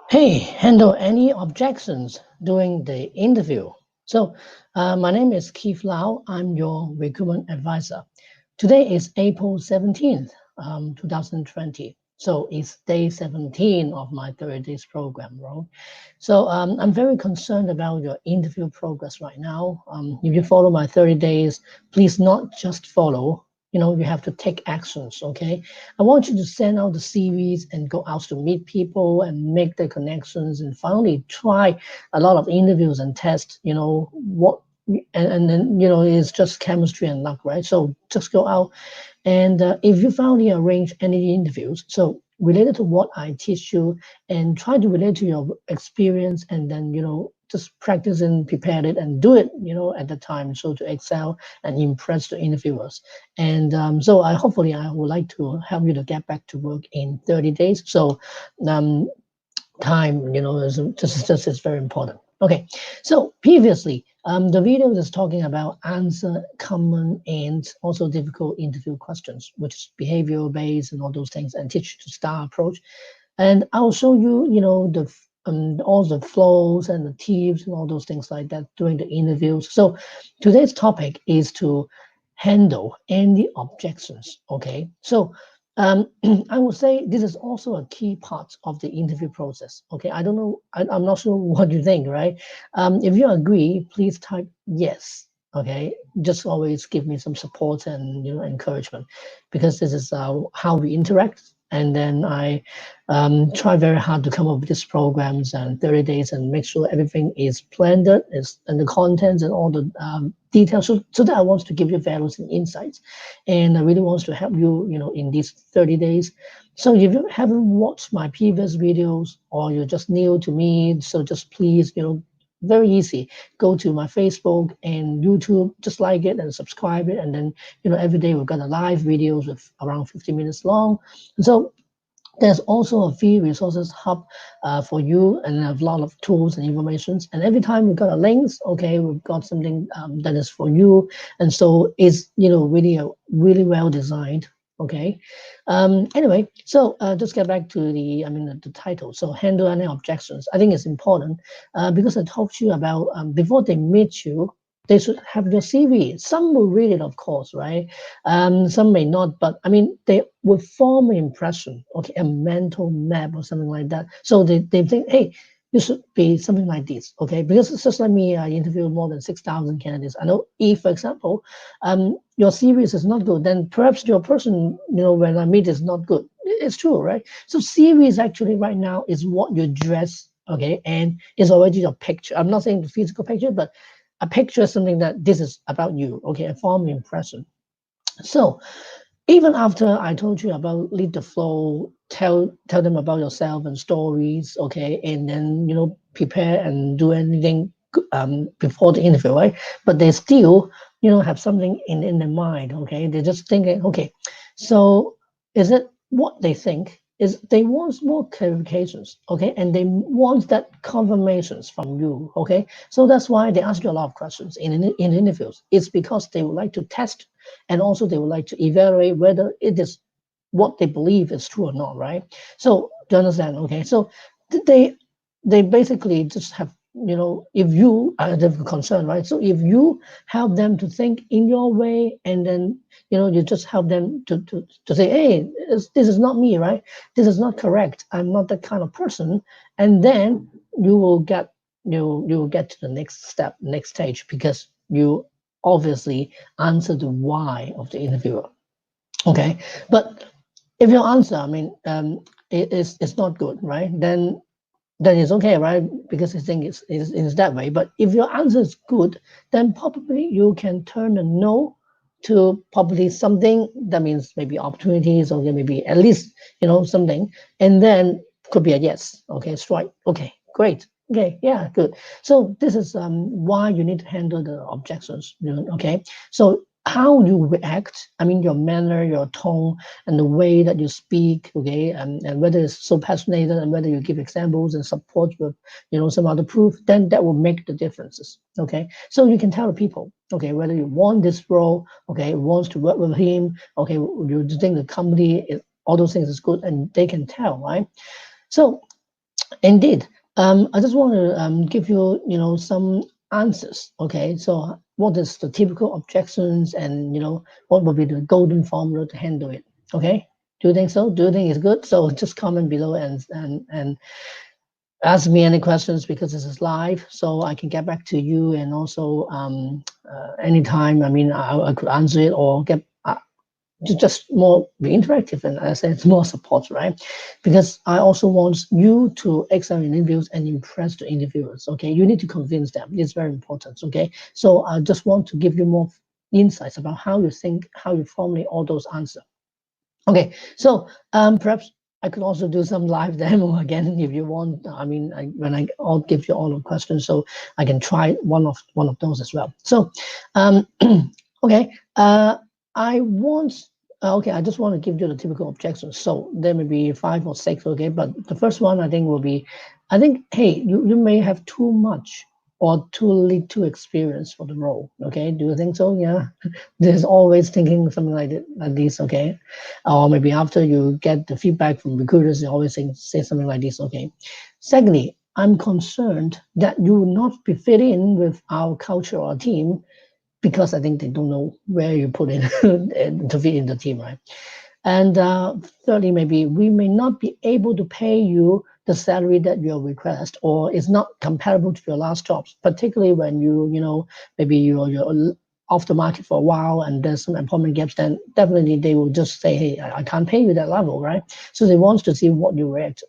Hey, handle any objections during the interview. My name is Keith Lau. I'm your recruitment advisor. Today is April 17th, 2020. So it's day 17 of my 30 days program, right? I'm very concerned about your interview progress right now. If you follow my 30 days, please not just follow, you have to take actions, okay? I want you to send out the CVs and go out to meet people and make the connections and finally try a lot of interviews and test, and then, it's just chemistry and luck, right? So just go out and if you finally arrange any interviews, so related to what I teach you and try to relate to your experience and then, just practice and prepare it and do it, at the time. So to excel and impress the interviewers. And hopefully I would like to help you to get back to work in 30 days. So um, time, is very important. Okay, so previously, the video is talking about answer common and also difficult interview questions, which is behavioral based and all those things, and teach to star approach. And I'll show you, all the flows and the tips and all those things like that during the interviews. So today's topic is to handle any objections. Okay, so I would say this is also a key part of the interview process. Okay, I don't know, I'm not sure what you think, right? If you agree, please type yes. Okay, just always give me some support and encouragement, because this is how we interact. And then I try very hard to come up with these programs and 30 days and make sure everything is planned, is and the contents and all the details. So that I want to give you values and insights, and I really want to help you, in these 30 days. So if you haven't watched my previous videos or you're just new to me, so just please, very easy. Go to my Facebook and YouTube, just like it and subscribe it. And then, every day we've got a live videos with around 50 minutes long. So there's also a free resources hub for you and a lot of tools and informations. And every time we've got a links, okay, we've got something that is for you. And so it's, really well designed. Okay. Anyway, so just get back to the title. So handle any objections. I think it's important because I talked to you about before they meet you, they should have your CV. Some will read it, of course, right? Some may not, but I mean, they will form an impression, okay, a mental map or something like that. So they think, hey, you should be something like this, okay? Because it's just like me, I interviewed more than 6,000 candidates. I know if, for example, your CV is not good, then perhaps your person, when I meet is not good. It's true, right? So CV is actually right now is what you dress, okay, and it's already your picture. I'm not saying the physical picture, but a picture is something that this is about you, okay, a form impression. So even after I told you about lead the flow, tell them about yourself and stories, okay, and then prepare and do anything before the interview, right? But they still have something in their mind, okay? They're just thinking, okay, so is it what they think? Is they want more clarifications, okay, and they want that confirmations from you, okay. So that's why they ask you a lot of questions in interviews. It's because they would like to test, and also they would like to evaluate whether it is what they believe is true or not, right? So do you understand? Okay, so they they basically just have, if you are the concern, right? So if you help them to think in your way, and then you just help them to say, hey, this is not me, right? This is not correct. I'm not that kind of person. And then you will get you will get to the next step, next stage, because you obviously answer the why of the interviewer. Okay, but if your answer, I mean, it's not good, right? Then it's okay, right? Because I think it's that way. But if your answer is good, then probably you can turn a no to probably something that means maybe opportunities, or maybe at least something, and then could be a yes. Okay, strike. Okay, great. Okay, yeah, good. So this is why you need to handle the objections. Okay, so how you react, I mean your manner, your tone, and the way that you speak, okay, and whether it's so passionate, and whether you give examples and support with some other proof, then that will make the differences. Okay, so you can tell the people, okay, whether you want this role, okay, wants to work with him, okay, you think the company all those things is good, and they can tell, right? So Indeed. I just want to give you, some answers. Okay, so what is the typical objections, and what would be the golden formula to handle it? Okay, do you think so? Do you think it's good? So just comment below and ask me any questions, because this is live, so I can get back to you. And also, anytime. I mean, I could answer it or get. Just more be interactive, and I say it's more support, right? Because I also want you to excel in interviews and impress the interviewers. Okay, you need to convince them. It's very important. Okay, so I just want to give you more insights about how you think, how you formulate all those answers. Okay, so perhaps I could also do some live demo again if you want. I mean, I'll give you all the questions, so I can try one of those as well. So, okay, I want. Okay, I just want to give you the typical objections. So there may be 5 or 6. Okay, but the first one I think will be, I think, hey, you may have too much or too little experience for the role. Okay, do you think so? Yeah, there's always thinking something like this. Okay, or maybe after you get the feedback from recruiters, they always say something like this. Okay. Secondly, I'm concerned that you will not be fit in with our culture or team, because I think they don't know where you put in to fit in the team, right? And thirdly, maybe we may not be able to pay you the salary that you request, or it's not comparable to your last jobs, particularly when maybe you're off the market for a while and there's some employment gaps. Then definitely they will just say, hey, I can't pay you that level, right? So they want to see what you react.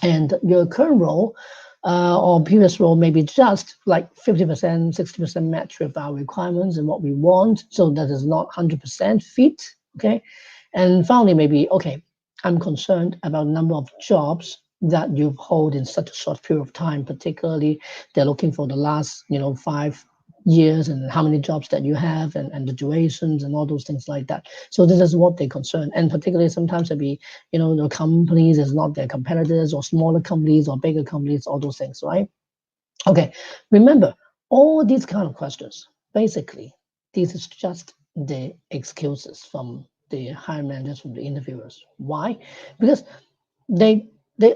And your current role or previous role may be just like 50%, 60% match with our requirements and what we want. So that is not 100% fit. Okay. And finally, maybe, okay, I'm concerned about the number of jobs that you've hold in such a short period of time. Particularly, they're looking for the last, 5 years, and how many jobs that you have, and the durations and all those things like that. So this is what they concern. And particularly sometimes it be, the companies is not their competitors, or smaller companies or bigger companies, all those things, right? Okay, remember, all these kind of questions, basically, this is just the excuses from the hiring managers, from the interviewers. Why? Because they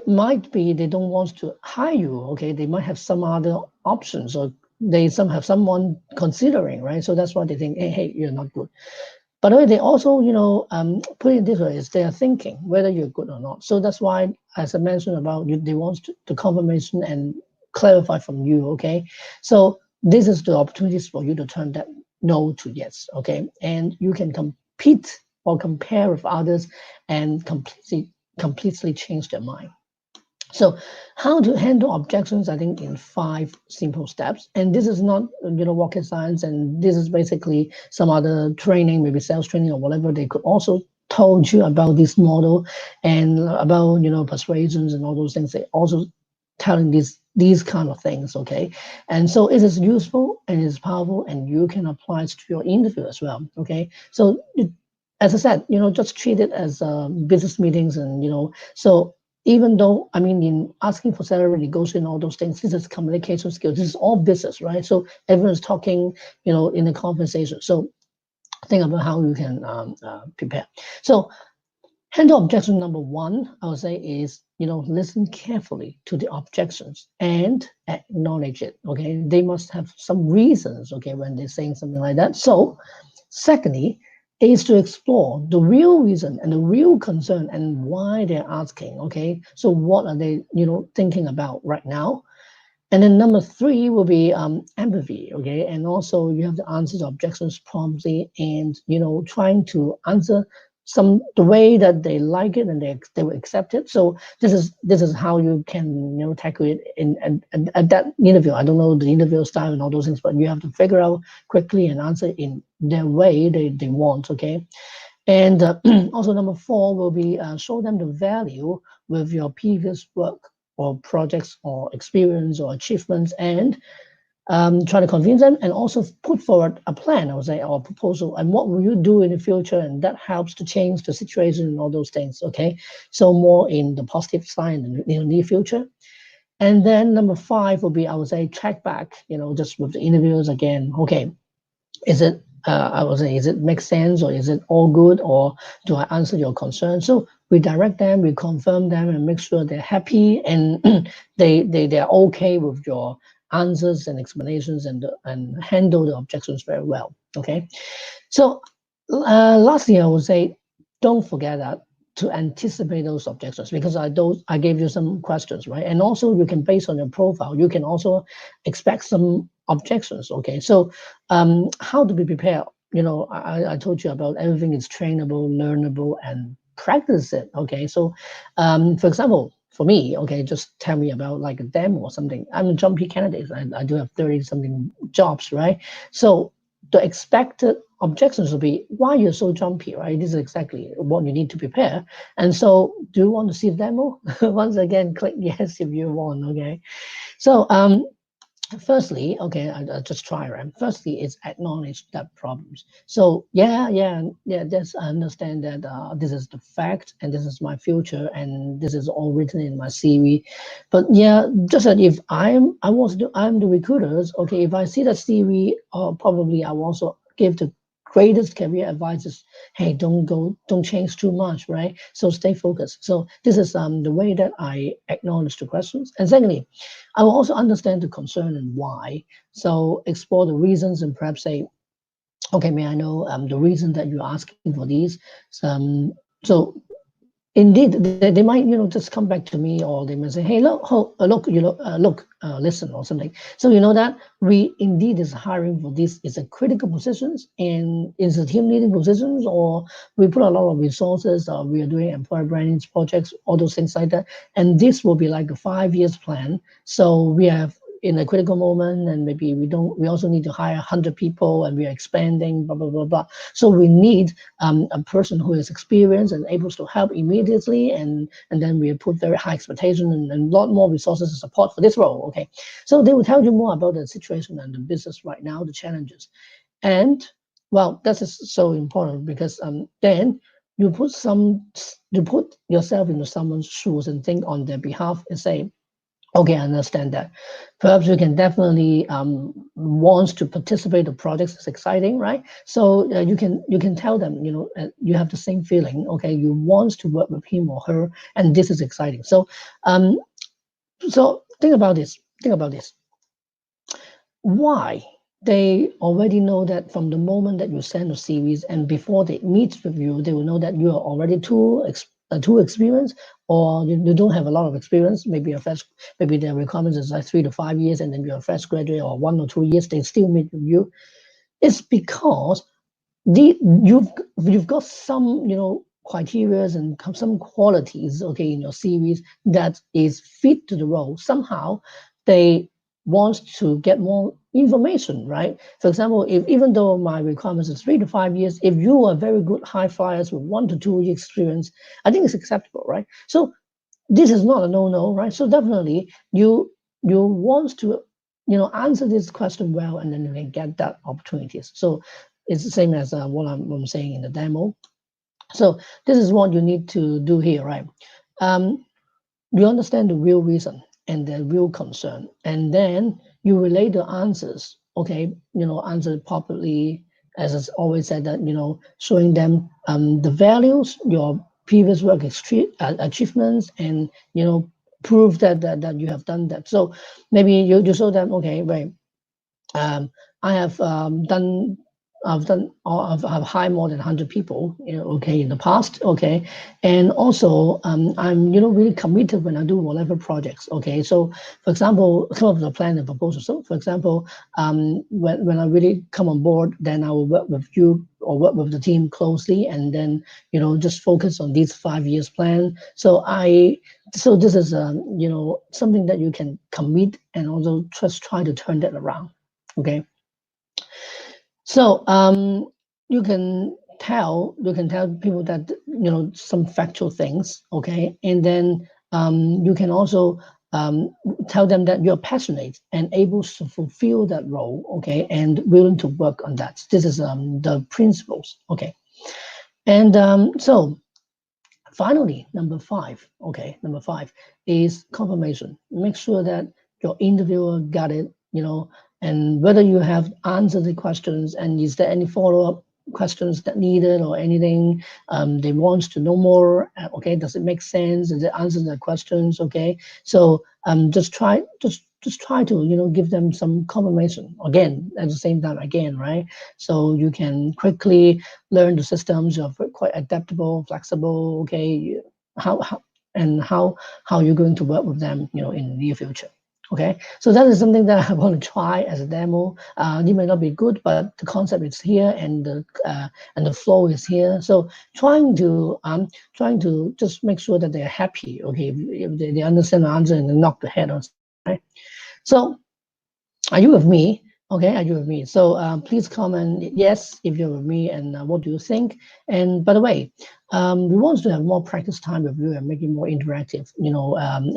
might be, they don't want to hire you. Okay, they might have some other options, or they some have someone considering, right? So that's why they think, hey, you're not good. By the way, they also, put it this way, is they are thinking whether you're good or not. So that's why, as I mentioned about you, they want the confirmation and clarify from you. Okay, so this is the opportunities for you to turn that no to yes. Okay, and you can compete or compare with others and completely change their mind. So, how to handle objections? I think in 5 simple steps, and this is not rocket science, and this is basically some other training, maybe sales training or whatever. They could also told you about this model, and about persuasions and all those things. They also telling these kind of things. Okay, and so it is useful and it is powerful, and you can apply it to your interview as well. Okay, so as I said, just treat it as business meetings, and so even though, I mean, in asking for salary, negotiating, all those things, this is communication skills. This is all business, right? So everyone's talking, in a conversation. So think about how you can prepare. So handle objection number one, I would say, is listen carefully to the objections and acknowledge it. Okay, they must have some reasons. Okay, when they're saying something like that. So secondly, is to explore the real reason and the real concern and why they're asking. Okay, so what are they thinking about right now? And then number three will be empathy. Okay, and also you have to answer the objections promptly, and trying to answer some the way that they like it, and they will accept it. So this is how you can tackle it in at that interview. I don't know the interview style and all those things, but you have to figure out quickly and answer in their way they want. Okay, and also number four will be show them the value with your previous work or projects or experience or achievements, and try to convince them, and also put forward a plan, I would say, or a proposal, and what will you do in the future, and that helps to change the situation and all those things. Okay, so more in the positive side in the near future. And then number five will be, I would say, check back, just with the interviews again. Okay, is it I would say, is it make sense, or is it all good, or do I answer your concern? So we direct them, we confirm them, and make sure they're happy and they're okay with your answers and explanations, and handle the objections very well. Okay, so lastly, I would say, don't forget that to anticipate those objections, because I gave you some questions, right? And also you can, based on your profile, you can also expect some objections. Okay, so how to be prepared? I told you about everything is trainable, learnable, and practice it. Okay, so for example, for me, okay, just tell me about like a demo or something. I'm a jumpy candidate. I do have 30 something jobs, right? So the expected objections will be, why you're so jumpy, right? This is exactly what you need to prepare. And so, do you want to see the demo? Once again, click yes if you want. Okay. So firstly, okay, I just try, right? Firstly, it's acknowledge that problems. So yeah, yes, I understand that this is the fact, and this is my future, and this is all written in my CV. But yeah, just that if I'm the recruiters, okay, if I see that CV, probably I will also give the greatest career advices. Hey, don't change too much, right? So stay focused. So this is the way that I acknowledge the questions. And secondly, I will also understand the concern and why. So explore the reasons and perhaps say, okay, may I know the reason that you're asking for these? So indeed, they might, just come back to me, or they may say, hey, look, listen, or something. So you know that we indeed is hiring for this. Is a critical positions, and is a team leading positions, or we put a lot of resources. We are doing employer branding projects, all those things like that. And this will be like a 5 years plan. So we have in a critical moment, and maybe we also need to hire 100 people, and we are expanding, blah blah blah blah. So we need a person who is experienced and able to help immediately, and then we put very high expectation, and a lot more resources and support for this role. Okay, so they will tell you more about the situation and the business right now, the challenges. And well, that is so important, because then you put yourself into someone's shoes and think on their behalf and say, okay, I understand that. Perhaps you can definitely wants to participate. The project is exciting, right? So you can tell them, you have the same feeling. Okay, you want to work with him or her, and this is exciting. Um, so think about this. Think about this. Why? They already know that from the moment that you send the CVs, and before they meet with you, they will know that you are already too experienced, or you don't have a lot of experience. Maybe their requirements is like 3 to 5 years, and then you're a fresh graduate, or 1 or 2 years. They still meet with you. It's because you've got some criterias and some qualities, okay, in your CVs that is fit to the role. Somehow they want to get more information, right? For example, if even though my requirements is 3 to 5 years, if you are very good high flyers with 1 to 2 year experience, I think it's acceptable, right? So this is not a no-no, right? So definitely you want to answer this question well, and then you can get that opportunities. So it's the same as what I'm saying in the demo. So this is what you need to do here, right? Um, you understand the real reason and the real concern, and then you relate the answers. Okay, answer it properly, as I always said, that showing them the values, your previous work achievements, and prove that you have done that. So maybe you show them, okay, right, um, I have I've hired more than 100 people, okay, in the past, okay, and also I'm really committed when I do whatever projects, okay. So for example, some of the plan and proposal. So for example, when I really come on board, then I will work with you or work with the team closely, and then just focus on these 5 years plan. So this is something that you can commit, and also just try to turn that around. Okay, so you can tell people that some factual things, okay, and then you can also tell them that you're passionate and able to fulfill that role, okay, and willing to work on that. This is the principles, okay, and so finally, number five, okay, number five is confirmation. Make sure that your interviewer got it, and whether you have answered the questions, and is there any follow-up questions that needed or anything they want to know more. Okay, does it make sense? Does it answer the questions? Okay, so just try to give them some confirmation again at the same time again, right? So you can quickly learn the systems. You're quite adaptable, flexible. Okay, how you're going to work with them, in the near future. Okay, so that is something that I want to try as a demo. It may not be good, but the concept is here, and the flow is here. So trying to just make sure that they're happy. Okay, if they understand the answer and they knock the head on, right? So are you with me? Okay, are you with me? So please comment yes if you're with me, and what do you think? And by the way, we want to have more practice time with you and make it more interactive.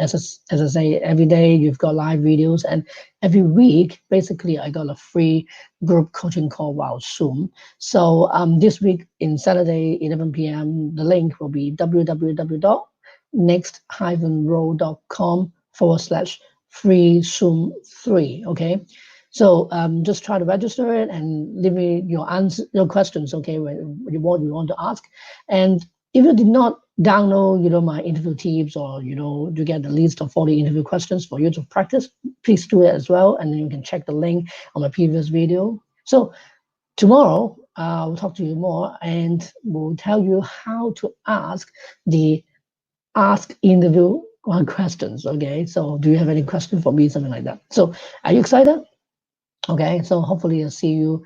As I say, every day you've got live videos, and every week, basically, I got a free group coaching call via Zoom. So this week, in Saturday, 11 p.m., the link will be www.next-row.com/free Zoom 3. Okay, so just try to register it and leave me your questions. Okay, what you want to ask. And if you did not download my interview tips, or to get the list of 40 interview questions for you to practice, please do it as well, and then you can check the link on my previous video. So tomorrow we'll talk to you more, and we'll tell you how to ask interview questions. Okay, so do you have any question for me, something like that? So are you excited? Okay, so hopefully I'll see you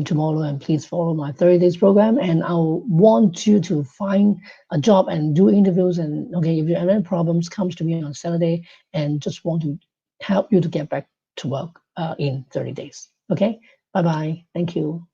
tomorrow, and please follow my 30 days program, and I'll want you to find a job and do interviews. And okay, if you have any problems, comes to me on Saturday, and just want to help you to get back to work in 30 days. Okay, bye-bye. Thank you.